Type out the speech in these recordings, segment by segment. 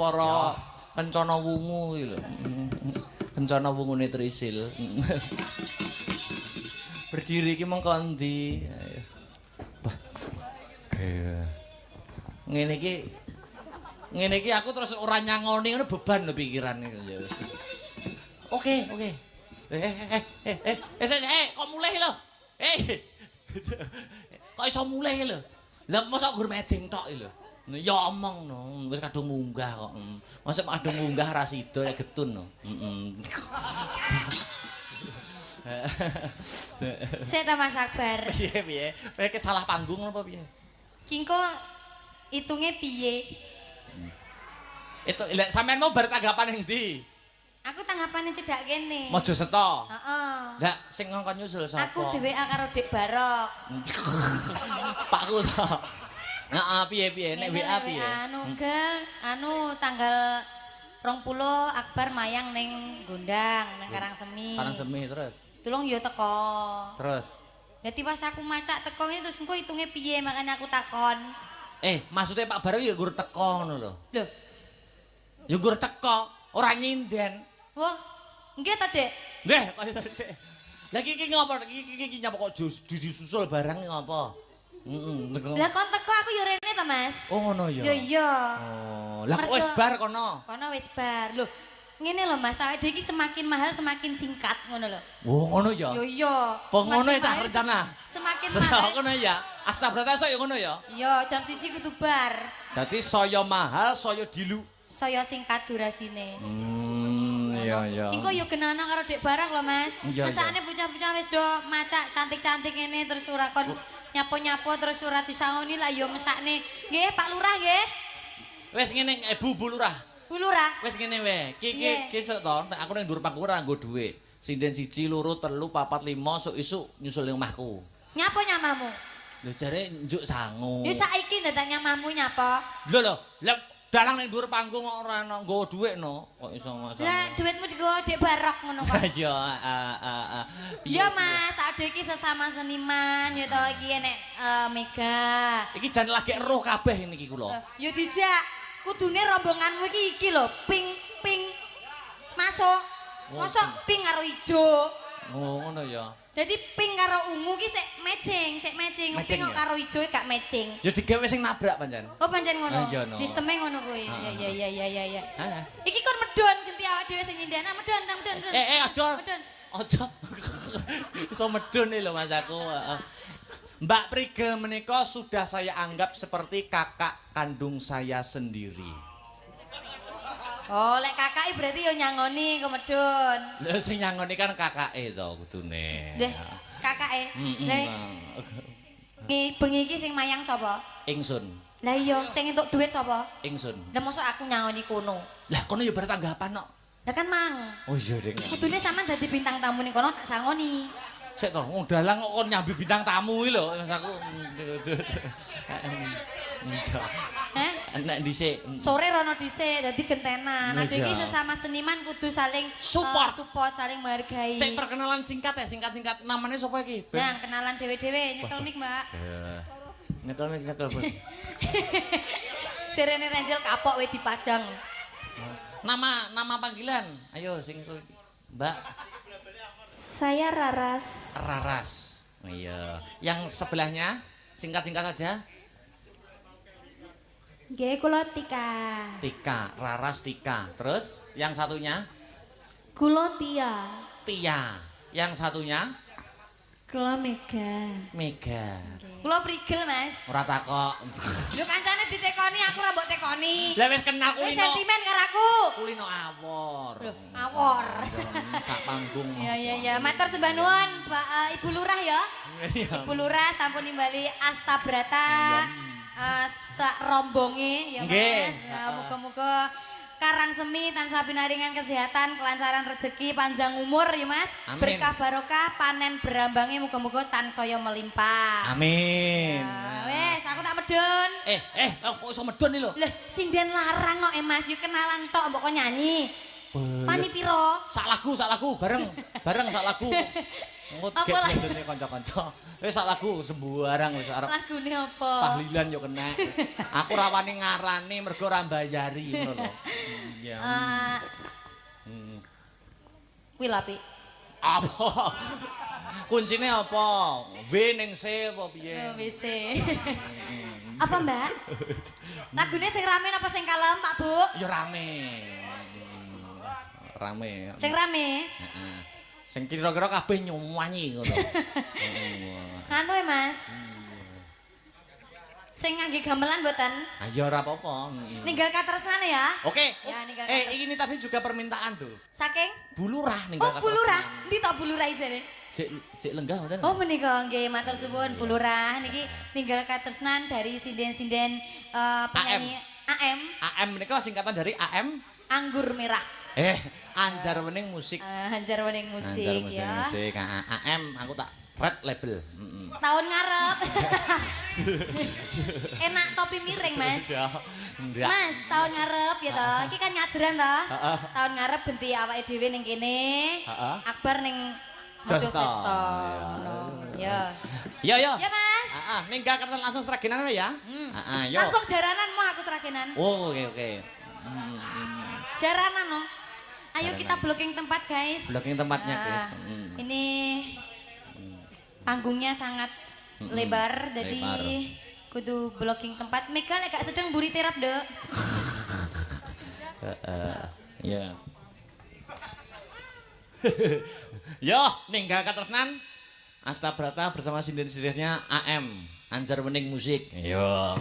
para kencana wungu iki lho. Kencana wungune Trisil. Berdiri iki mengko ndi? Ngene iki aku terus ora nyangoni ngono beban lho pikiran iki. Oke. Kok mulih lho? Kok iso mulih lho? Lah mosok gur mejeng tok lho. Ya omong no, wis kadung munggah kok. Mosok kadung munggah ra sida nek getun no. Sik ta Mas Akbar. Piye? Kowe salah panggung apa piye? Kingko itunge piye? Itu lek sampean mau bar tanggapan ning ndi? Aku tanggapane cedak kene. Mojo seto. Heeh. Lah sing ngongkon nyusul sapa? Aku dhewe karo Dik Barok. Pakku to. Heeh, piye nek WA piye? Anu tanggal 20 Akbar mayang ning Gondang nang Karangsemi. Karangsemi terus. Tulung yo teko. Terus. Dadi pas aku macak teko ini terus engko hitunge piye makanya aku takon. Maksudnya Pak Barok ya gur teko ngono lho. Lho. Ya gur teko, ora nyinden. Wah, nggih ta, Dek? Nggih, kok iso Dek. Lah iki ngopo? Iki nyapa kok disusul barang ngopo? Lah kon teko aku yo rene to, Mas. Oh ngono ya. Yo iya. Oh, lah kok wis bar kono? Kono wis bar. Lho, ngene lho Mas, awake dhewe iki semakin mahal semakin singkat ngono lho. Oh ngono ya. Yo iya. Apa ngono ya cah rencana? Semakin mahal. Ngono ya. Astabrata sok ya ngono ya. Iya, jam 1 kudu bar. Dadi saya mahal, saya dilu. Saya singkat durasine. Iya. Engko yo genana karo Dek Barang lho, Mas. Iya, Masakane bocah-bocah wis do macak cantik-cantik ngene terus ora kon nyapo-nyapo terus ora disangoni lah yo mesakne. Nggih, Pak Lurah nggih. Wis ngene Bu Lurah. Bu Lurah. Wis ngene wae. Ki sok to, nek aku ning dhuwur pangku ora nggo dhuwit. Sinden 1, 2, 3, 4, 5 sok isuk nyusul ning omahku. Nyapa nyamamu? Lho jare njuk sangu. Yo saiki dadak nyamamu nyapa? Lho lah dalang ning dhuwur panggung kok ora ono nggo dhuwit no. Kok iso masak. Lah dhuwitmu digawa Dek Barok ngono kok. Ya Ya Mas, ade iki sesama seniman ya to iki nek Mega. Iki jan lagi eruh kabeh niki kula. Ya dijak, kudune rombonganmu iki lho, ping masuk. Masuk pink karo ijo. Oh ngono ya. Jadi pink karo ungu ki sik matching. Pink kok karo ijo gak matching. Ya digawe sing nabrak pancen. Oh pancen ngono. Iya, no. Sisteme ngono kuwi. Ya. Heeh. Iki kon medhon genti awake dhewe sing nyindana medhon. Aja. Medhon. Aja. Iso medhun lho Mas aku. Mbak Prigel menika sudah saya anggap seperti kakak kandung saya sendiri. Oh, lek kakake berarti yo nyangoni kok medhun. Lha sing nyangoni kan kakake to kudune. Nggih, kakake. Lah iki bengi iki sing mayang sapa? Ingsun. Lah iya, sing entuk dhuwit sapa? Ingsun. Lah mosok aku nyangoni kono. Lah kono ya bertanggapan kok. Lah kan mang. Oh iya, Ding. Kudune sampean dadi bintang tamu ning kono tak sangoni. Sik to, dalang kok kon nyambi bintang tamu iki lho, Mas aku. Heh? Nek dhisik. Sore rono dhisik dadi gentenan. Nah, iki sesama seniman kudu saling support, saling menghargai. Sik perkenalan singkat ya, singkat-singkat. Namanya sapa iki? Nah, kenalan dhewe-dhewe, nyekel mic, Mbak. Nyekel mic. Serene Ranjel kapok we dipajang. Nama panggilan. Ayo sing Mbak. Saya Raras. Raras. Iya. Yang sebelahnya singkat-singkat saja. Nggih, kula Tika. Tika, Raras Tika. Terus yang satunya? Kula Tia. Tia. Yang satunya? Kula Mega. Mega. Kula Prigel, Mas. Ora takok. Yo kancane ditekoni, aku ora mbok tekoni. Lah wis kenal Wis kulino. sentimen karo aku. Kulino awor. Loh, awor. Sak panggung. Ya. Matur sembah nuwun, Pak Ibu Lurah ya. Ibu Lurah sampun nimbali Astabrata. Sak rombonge ya Mas. Muga-muga Karangsemi tansah pinaringan kesehatan, kelancaran rezeki, panjang umur ya Mas. Amin. Berkah barokah panen berambange muga-muga tansaya melimpah. Amin. Ya, wes aku tak medun. Kok iso medun iki lho? Lah sinden larang kok Mas, yo kenalan tok mbok kok nyanyi. Pani piro? Sak lagu bareng sak lagu. Engko digek kanca-kanca. Wis sak lagu sembarang wis arep. Lagune apa? Tahlilan yo kena. Aku ora wani ngarani mergo ora mbayari ngono lho. Iya. Kuwi lapi. Apa? Kuncine apa? W ning C apa piye? WC. Apa, Mbak? Lagune sing rame apa sing kalem, Pak Bu? Ya rame. Rame. Sing rame. Heeh. Sing kira-kira kabeh nyanyi ngono. Anu ya, Mas. Sing ngangge gamelan mboten? Ah ya ora apa-apa. Ninggal katresnane ya. Oke. Ya, ninggal katresnan. Ini tadi juga permintaan tuh. Saking? Bulurah ninggal Oh, bulurah. Ndi tok bulurah jane? Cek lenggah mboten. Oh, menika nggih matur suwun bulurah niki ninggal katresnan dari sinden-sinden penyanyi AM. AM menika singkatan dari AM Anggur Merah. Anjar Wening Musik. Anjar Wening Musik ya. Musik AM aku tak red label. Tahun ngarep. Enak topi miring, Mas. Ndak. Mas, tahun ngarep ya toh. Iki kan nyadran toh. Tahun ngarep genti awake dhewe ning kene. Akbar ning Mojoseto. Ya. Ya. Ya, Mas. Ninggal kertas langsung seragenan wae ya. Yo. Langsung jaranan mau aku seragenan. Oh, oke. Jaranan no. Ayo kita blocking tempat, guys. Blocking tempatnya, guys. Ini panggungnya sangat lebar, jadi kudu blocking tempat. Mega lek gak sedang buri terap, Dek. Ya. Yo, ninggal katresnan Astabrata bersama sinden-sindesnya AM Anjar Wening Musik. Yo.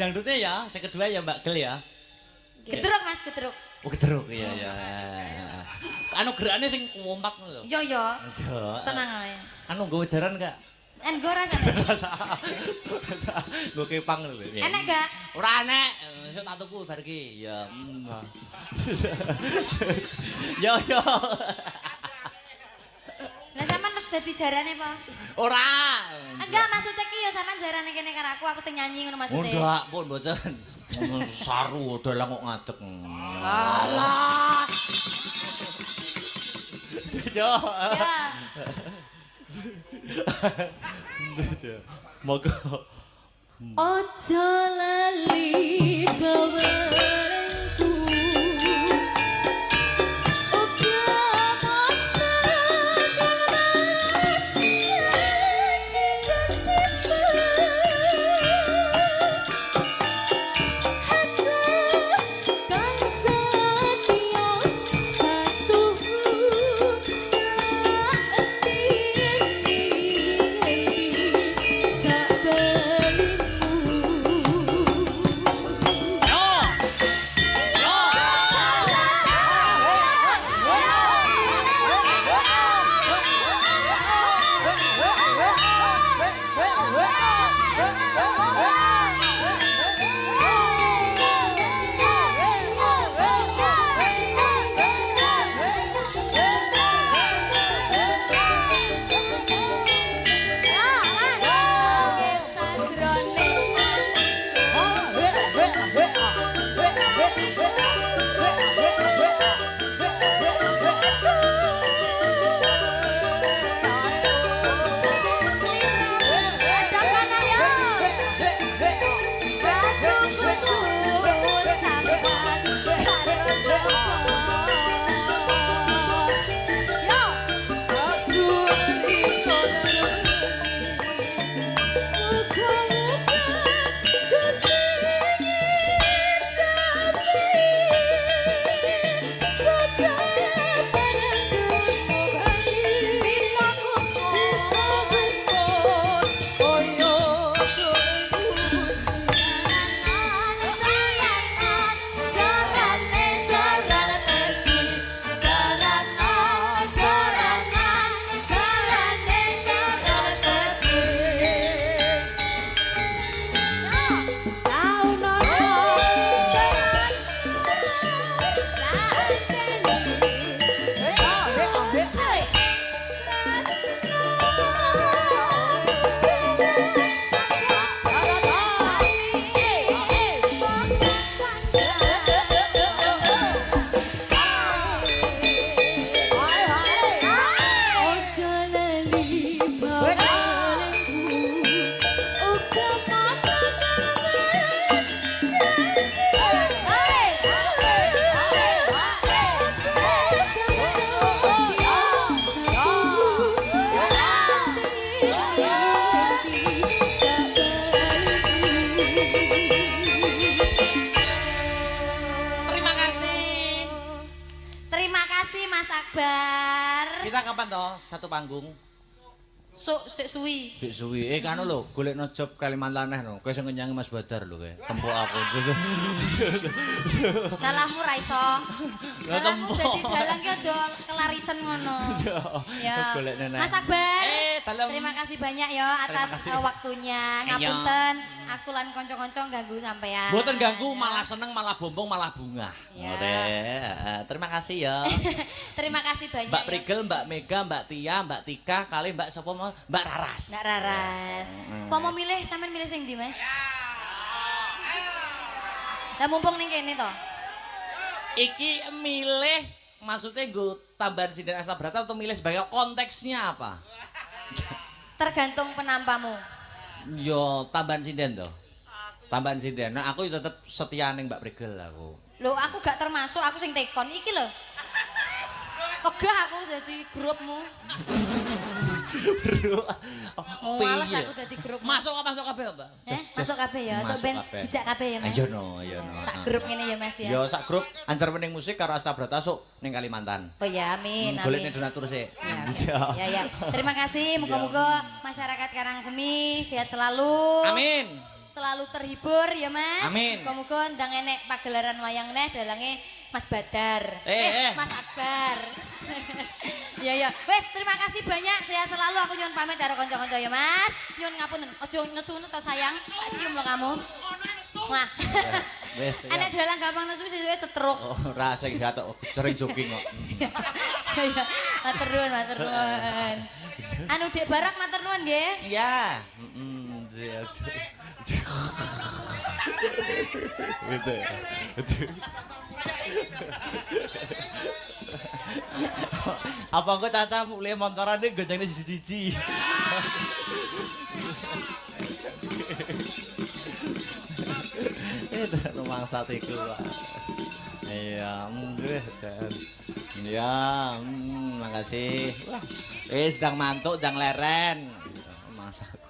Dangdutnya ya, saya kedua ya Mbak Gel ya. Gedruk Mas, gedruk. Oh, gedruk iya ya. Anu gerakane sing kompak ngono lho. Iya ya. Iya. Tenang ae. Anu nggo jaran enggak? Nggo rasane. Nggo kepang lho. Enak gak? Ora enek. Sesuk tak tuku bar iki. Ya. Yo yo. Lah sampean dadi jarane apa? Ora. Enggak, maksudnya ki ya sampean jarane kene karo aku sing nyanyi ngono maksudnya. Enggak, pun mboten. Saru dalang kok ngadeg. Alah. Yo. Ya. Moga. Ojo lali gaweku. Terima kasih Mas Akbar. Kita kapan toh satu panggung? Sik suwi. Sik suwi. Kanu lho, golekno job Kalimantan neh no. Kowe sing ngenyangi Mas Badar lho kowe. Tempuk aku. Salahmu ra iso. Salahmu tempuk. dadi dalang ki aja kelarisen ngono. Ya. Golekne neh. Mas Akbar. Dalem. Terima kasih banyak ya atas waktunya. Ngapunten, aku lan kanca-kanca ganggu sampean. Mboten ganggu, malah seneng, malah bombong, malah bunga. Ya. Terima kasih ya. Terima kasih banyak. Mbak Prigel, Mbak Mega, Mbak Tia, Mbak Tika, kali Mbak sapa mau? Mbak Raras. Mbak Raras. Apa mau milih sampean milih sing ndi, Mas? Lah mumpung ning kene to. Iki milih maksudnya gue tambahan sinden Asta Brata atau milih sebagai konteksnya apa? Tergantung penampamu. Yo tambahan sinden toh. Tambahan sinden. Nah, aku tetep setia ning Mbak Prigel aku. Loh, aku gak termasuk, aku sing tekon iki lho. Ogah aku dadi grupmu. Bro. Males aku dadi grup. Masuk kabeh, Mbak. Masuk kabeh ya, sok ben dijak kabeh ya, Mas. Ayo no. Sak grup ngene ya, Mas ya. Yo sak grup anjar wening musik karo Asta Brata sok ning Kalimantan. Oh ya, amin. Golekne donatur sik. Ya. Terima kasih, muga-muga masyarakat Karangsemi sehat selalu. Amin. selalu terhibur ya Mas. Amin. Muga-muga ndang enek pagelaran wayang neh dalange Mas Badar. Mas Akbar. Ya ya. Wes terima kasih banyak. Saya selalu aku nyuwun pamit karo kanca-kanca ya Mas. Nyuwun ngapunten. Aja nesu to sayang. Tak cium lo kamu. Wah. Wes. Enek dalang gampang nesu sesuk setruk. Oh, ora sing gatok sering jogging kok. Ya. Matur nuwun, matur nuwun. Anu Dek Barak matur nuwun nggih. Iya. Gitu. Apa engko Caca mulai montorane gonjangnya siji-siji. Itu rumah iku, Pak. Iya, nggih, Dan. Iya, makasih. Wah, sedang mantuk, sedang leren. Masak.